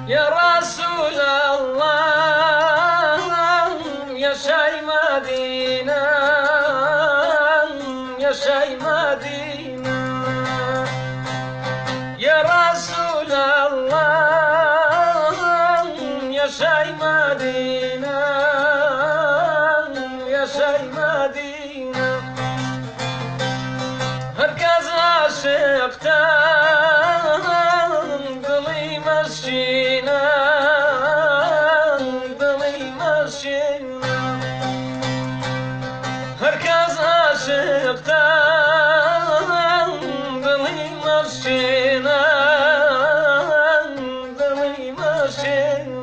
يا رسول الله يا شي مدينة يا شي مدينة يا رسول الله يا شي مدينة يا شي مدينة هركز عشقتان ضلي مشينا ضلي مشينا هركز عشقتان ضلي مشينا ضلي مشينا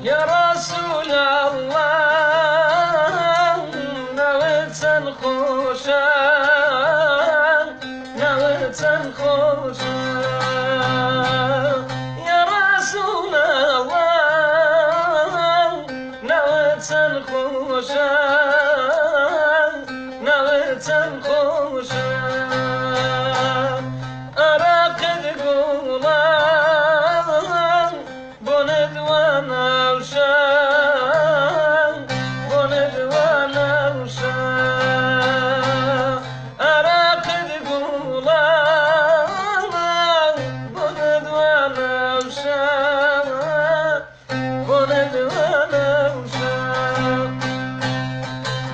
يا رسول الله نويت نخوشا نويت نخوشا يا رسول الله نويت نخوشا نويت نخوشا أراقد قولان بند وانا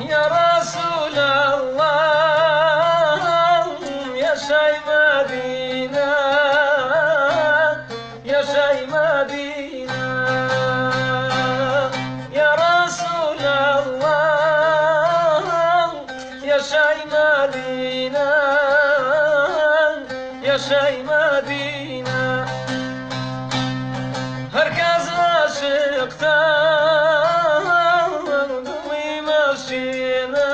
يا رسول الله يا شي مدينة يا شي مدينة يا رسول الله يا شي مدينة يا شي مدينة هركز عشقتان ضلي مشينا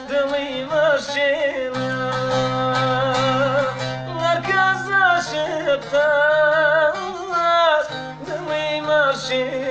ضلي مشينا هركز عشقتان ضلي مشينا